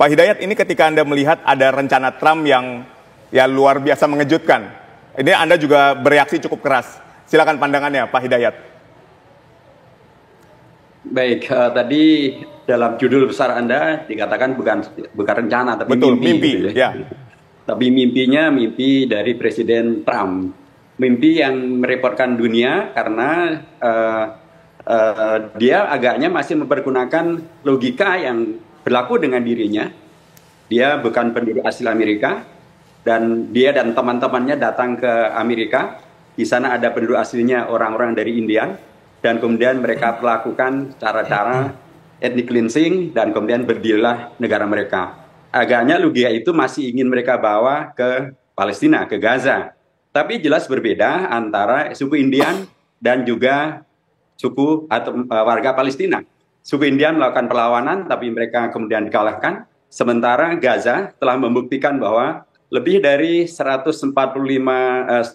Pak Hidayat, ini ketika Anda melihat ada rencana Trump yang ya luar biasa mengejutkan, ini Anda juga bereaksi cukup keras. Silakan pandangannya, Pak Hidayat. Baik, tadi dalam judul besar Anda dikatakan bukan rencana, tapi Betul, mimpi. mimpi Gitu ya. ya. Tapi mimpinya mimpi dari Presiden Trump. Mimpi yang merepotkan dunia karena dia agaknya masih mempergunakan logika yang berlaku dengan dirinya. Dia bukan penduduk asli Amerika, dan dia dan teman-temannya datang ke Amerika. Di sana ada penduduk aslinya orang-orang dari India, dan kemudian mereka melakukan cara-cara ethnic cleansing, dan kemudian berdirilah negara mereka. Agaknya logika itu masih ingin mereka bawa ke Palestina, ke Gaza. Tapi jelas berbeda antara suku Indian dan juga suku atau warga Palestina. Suku Indian melakukan perlawanan, tapi mereka kemudian dikalahkan. Sementara Gaza telah membuktikan bahwa lebih dari 145,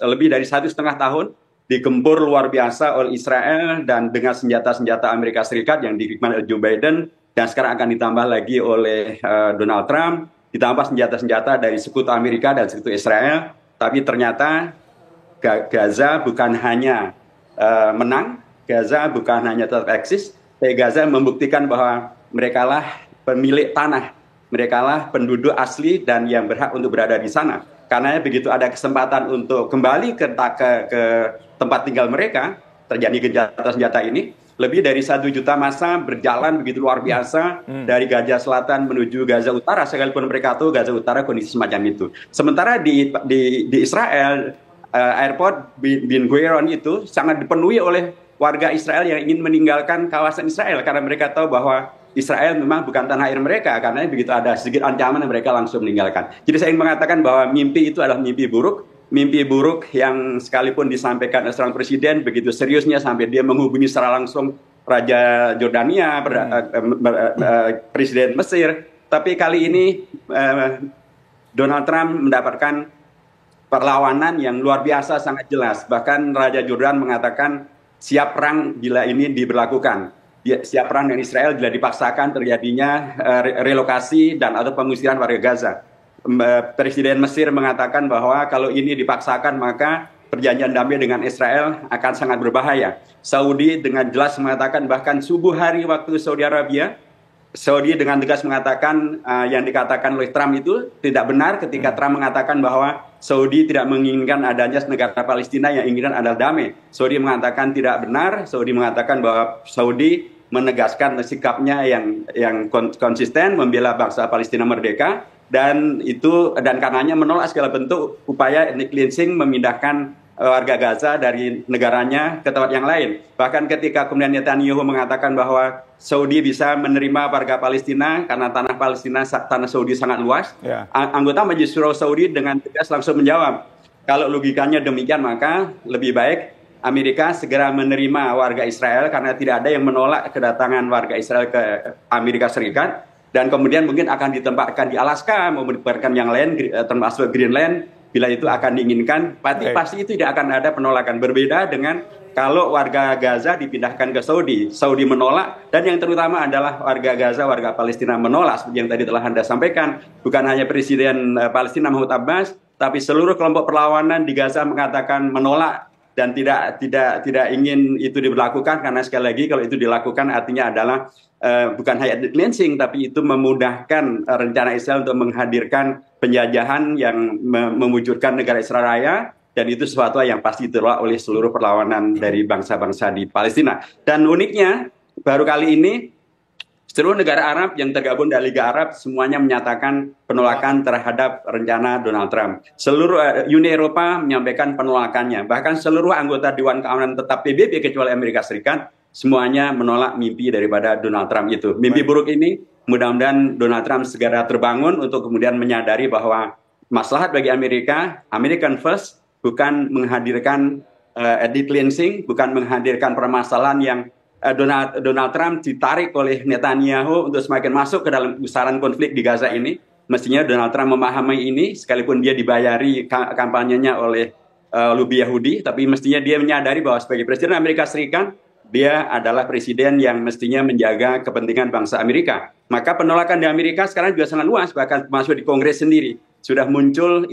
lebih dari 1,5 tahun digempur luar biasa oleh Israel dan dengan senjata-senjata Amerika Serikat yang diberikan oleh Joe Biden, dan sekarang akan ditambah lagi oleh Donald Trump, ditambah senjata-senjata dari sekutu Amerika dan sekutu Israel. Tapi ternyata Gaza bukan hanya menang, Gaza bukan hanya tetap eksis, tapi Gaza membuktikan bahwa merekalah pemilik tanah, merekalah penduduk asli dan yang berhak untuk berada di sana. Karena begitu ada kesempatan untuk kembali ke tempat tinggal mereka, terjadi gencatan senjata ini, lebih dari 1 juta massa berjalan begitu luar biasa dari Gaza Selatan menuju Gaza Utara, sekalipun mereka tahu Gaza Utara kondisi semacam itu. Sementara di Israel, airport Ben Gurion itu sangat dipenuhi oleh warga Israel yang ingin meninggalkan kawasan Israel karena mereka tahu bahwa Israel memang bukan tanah air mereka, karena begitu ada sedikit ancaman mereka langsung meninggalkan. Jadi saya ingin mengatakan bahwa mimpi itu adalah mimpi buruk yang sekalipun disampaikan oleh seorang presiden begitu seriusnya sampai dia menghubungi secara langsung Raja Jordania, Presiden Mesir. Tapi kali ini Donald Trump mendapatkan perlawanan yang luar biasa sangat jelas. Bahkan Raja Jordan mengatakan siap perang bila ini diberlakukan. Siap perang dengan Israel bila dipaksakan terjadinya relokasi dan atau pengusiran warga Gaza. Presiden Mesir mengatakan bahwa kalau ini dipaksakan maka perjanjian damai dengan Israel akan sangat berbahaya. Saudi dengan jelas mengatakan, bahkan subuh hari waktu Saudi Arabia, Saudi dengan tegas mengatakan yang dikatakan oleh Trump itu tidak benar ketika Trump mengatakan bahwa Saudi tidak menginginkan adanya negara Palestina, yang inginkan adalah damai. Saudi mengatakan tidak benar. Saudi mengatakan bahwa Saudi menegaskan sikapnya yang konsisten membela bangsa Palestina merdeka, dan karenanya menolak segala bentuk upaya ethnic cleansing, memindahkan warga Gaza dari negaranya ke tempat yang lain. Bahkan ketika kemudian Netanyahu mengatakan bahwa Saudi bisa menerima warga Palestina karena tanah Palestina, tanah Saudi sangat luas, anggota Majelis Syuro Saudi dengan tegas langsung menjawab, kalau logikanya demikian maka lebih baik Amerika segera menerima warga Israel karena tidak ada yang menolak kedatangan warga Israel ke Amerika Serikat, dan kemudian mungkin akan ditempatkan di Alaska, maupun ditempatkan yang lain termasuk Greenland bila itu akan diinginkan. Pasti itu tidak akan ada penolakan. Berbeda dengan kalau warga Gaza dipindahkan ke Saudi, Saudi menolak, dan yang terutama adalah warga Gaza, warga Palestina menolak. Seperti yang tadi telah Anda sampaikan, bukan hanya Presiden Palestina Mahmud Abbas, tapi seluruh kelompok perlawanan di Gaza mengatakan menolak dan tidak ingin itu diberlakukan, karena sekali lagi kalau itu dilakukan artinya adalah bukan hanya cleansing, tapi itu memudahkan rencana Israel untuk menghadirkan penjajahan yang mewujudkan negara Israel Raya, dan itu sesuatu yang pasti ditolak oleh seluruh perlawanan dari bangsa-bangsa di Palestina. Dan uniknya baru kali ini seluruh negara Arab yang tergabung dari Liga Arab semuanya menyatakan penolakan terhadap rencana Donald Trump. Seluruh Uni Eropa menyampaikan penolakannya. Bahkan seluruh anggota Dewan Keamanan Tetap PBB kecuali Amerika Serikat semuanya menolak mimpi daripada Donald Trump itu. Mimpi buruk ini mudah-mudahan Donald Trump segera terbangun untuk kemudian menyadari bahwa maslahat bagi Amerika, American First, bukan menghadirkan ethnic cleansing, bukan menghadirkan permasalahan yang Donald Trump ditarik oleh Netanyahu untuk semakin masuk ke dalam pusaran konflik di Gaza ini. Mestinya Donald Trump memahami ini, sekalipun dia dibayari kampanyenya oleh lobby Yahudi, tapi mestinya dia menyadari bahwa sebagai Presiden Amerika Serikat, dia adalah presiden yang mestinya menjaga kepentingan bangsa Amerika. Maka penolakan di Amerika sekarang juga sangat luas, bahkan masuk di Kongres sendiri. Sudah muncul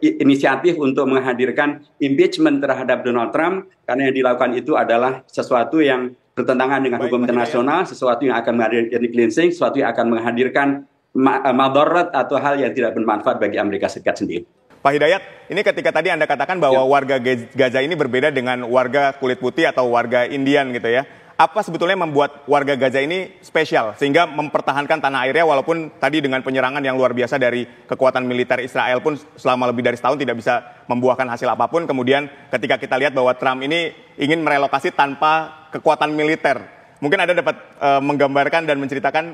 inisiatif untuk menghadirkan impeachment terhadap Donald Trump, karena yang dilakukan itu adalah sesuatu yang bertentangan dengan hukum internasional, sesuatu yang akan menghadirkan cleansing, sesuatu yang akan menghadirkan madarat atau hal yang tidak bermanfaat bagi Amerika Serikat sendiri. Pak Hidayat, ini ketika tadi Anda katakan bahwa warga Gaza ini berbeda dengan warga kulit putih atau warga Indian gitu ya. Apa sebetulnya membuat warga Gaza ini spesial sehingga mempertahankan tanah airnya walaupun tadi dengan penyerangan yang luar biasa dari kekuatan militer Israel pun selama lebih dari setahun tidak bisa membuahkan hasil apapun. Kemudian ketika kita lihat bahwa Trump ini ingin merelokasi tanpa kekuatan militer. Mungkin Anda dapat menggambarkan dan menceritakan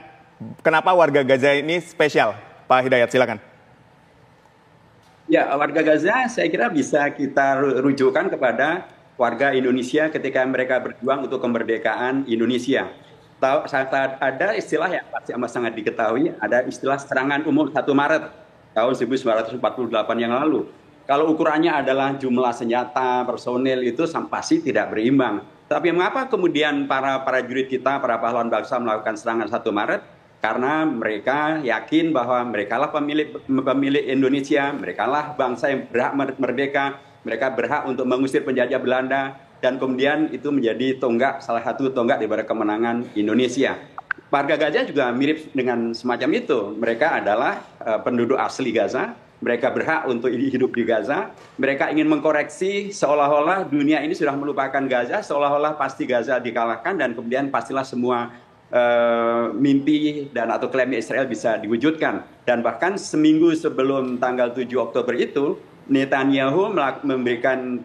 kenapa warga Gaza ini spesial, Pak Hidayat, silakan. Ya, warga Gaza saya kira bisa kita rujukan kepada warga Indonesia ketika mereka berjuang untuk kemerdekaan Indonesia. Ada istilah yang pasti amat sangat diketahui, ada istilah serangan umum 1 Maret tahun 1948 yang lalu. Kalau ukurannya adalah jumlah senjata, personil itu pasti tidak berimbang. Tapi mengapa kemudian para prajurit kita, para pahlawan bangsa melakukan serangan 1 Maret? Karena mereka yakin bahwa merekalah pemilik Indonesia, merekalah bangsa yang berhak merdeka, mereka berhak untuk mengusir penjajah Belanda, dan kemudian itu menjadi salah satu tonggak daripada kemenangan Indonesia. Warga Gaza juga mirip dengan semacam itu. Mereka adalah penduduk asli Gaza, mereka berhak untuk hidup di Gaza, mereka ingin mengkoreksi seolah-olah dunia ini sudah melupakan Gaza, seolah-olah pasti Gaza dikalahkan dan kemudian pastilah semua mimpi dan atau klaimnya Israel bisa diwujudkan. Dan bahkan seminggu sebelum tanggal 7 Oktober itu, Netanyahu memberikan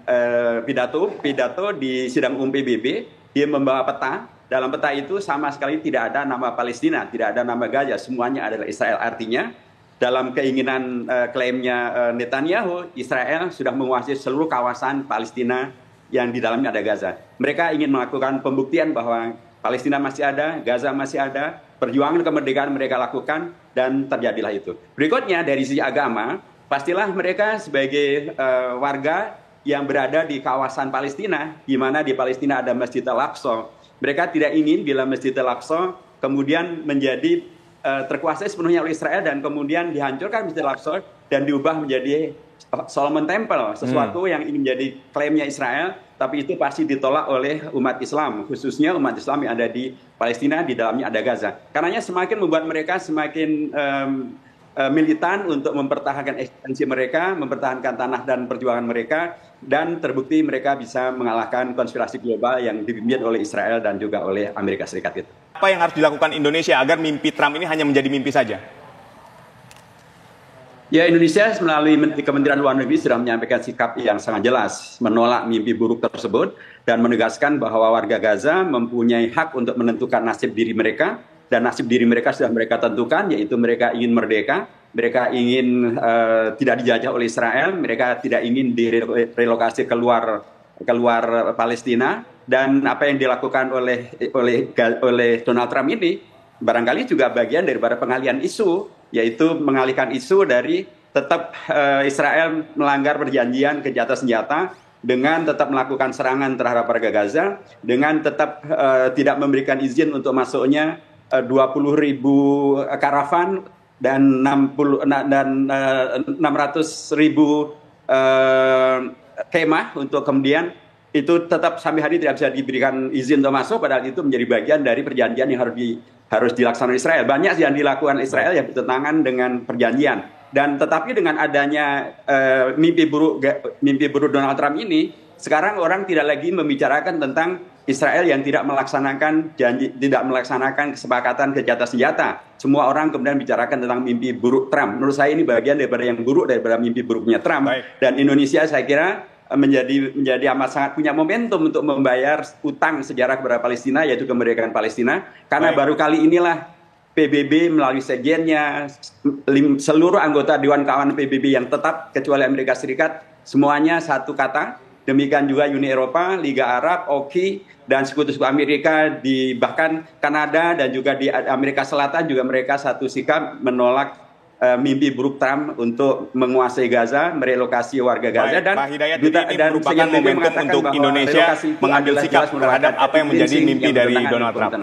pidato di sidang umum PBB. Dia membawa peta. Dalam peta itu sama sekali tidak ada nama Palestina, tidak ada nama Gaza, semuanya adalah Israel. Artinya dalam keinginan klaimnya Netanyahu, Israel sudah menguasai seluruh kawasan Palestina yang di dalamnya ada Gaza. Mereka ingin melakukan pembuktian bahwa Palestina masih ada, Gaza masih ada, perjuangan kemerdekaan mereka lakukan, dan terjadilah itu. Berikutnya dari sisi agama, pastilah mereka sebagai warga yang berada di kawasan Palestina, di mana di Palestina ada Masjid Al-Aqsa. Mereka tidak ingin bila Masjid Al-Aqsa kemudian menjadi terkuasai sepenuhnya oleh Israel dan kemudian dihancurkan Masjid Al-Aqsa dan diubah menjadi Solomon Temple, sesuatu yang ini menjadi klaimnya Israel, tapi itu pasti ditolak oleh umat Islam, khususnya umat Islam yang ada di Palestina, di dalamnya ada Gaza. Karenanya semakin membuat mereka semakin militan untuk mempertahankan eksistensi mereka, mempertahankan tanah dan perjuangan mereka, dan terbukti mereka bisa mengalahkan konspirasi global yang dipimpin oleh Israel dan juga oleh Amerika Serikat itu. Apa yang harus dilakukan Indonesia agar mimpi Trump ini hanya menjadi mimpi saja? Ya, Indonesia melalui Kementerian Luar Negeri sudah menyampaikan sikap yang sangat jelas, menolak mimpi buruk tersebut, dan menegaskan bahwa warga Gaza mempunyai hak untuk menentukan nasib diri mereka, dan nasib diri mereka sudah mereka tentukan, yaitu mereka ingin merdeka, mereka ingin tidak dijajah oleh Israel, mereka tidak ingin direlokasi keluar Palestina, dan apa yang dilakukan oleh Donald Trump ini barangkali juga bagian daripada pengalihan isu, yaitu mengalihkan isu dari tetap Israel melanggar perjanjian gencatan senjata dengan tetap melakukan serangan terhadap warga Gaza, dengan tetap tidak memberikan izin untuk masuknya 20.000 karavan dan 600.000 kemah untuk kemudian itu tetap sampai hari tidak bisa diberikan izin untuk masuk, padahal itu menjadi bagian dari perjanjian yang harus dilaksanakan Israel. Banyak yang dilakukan Israel yang bertentangan dengan perjanjian. Dan tetapi dengan adanya mimpi buruk Donald Trump ini, sekarang orang tidak lagi membicarakan tentang Israel yang tidak melaksanakan kesepakatan gencatan senjata. Semua orang kemudian bicarakan tentang mimpi buruk Trump. Menurut saya ini bagian daripada yang buruk daripada mimpi buruknya Trump. Baik. Dan Indonesia saya kira menjadi amat sangat punya momentum untuk membayar utang sejarah kepada Palestina, yaitu kemerdekaan Palestina, karena baru kali inilah PBB melalui sekjennya, seluruh anggota Dewan Keamanan PBB yang tetap kecuali Amerika Serikat, semuanya satu kata. Demikian juga Uni Eropa, Liga Arab, OKI, dan sekutu-sekutu Amerika, bahkan Kanada dan juga di Amerika Selatan juga mereka satu sikap menolak mimpi buruk Trump untuk menguasai Gaza, merelokasi warga Gaza. Dan Pak Hidayat, ini merupakan momentum untuk Indonesia mengambil sikap terhadap apa yang menjadi mimpi dari Donald Trump.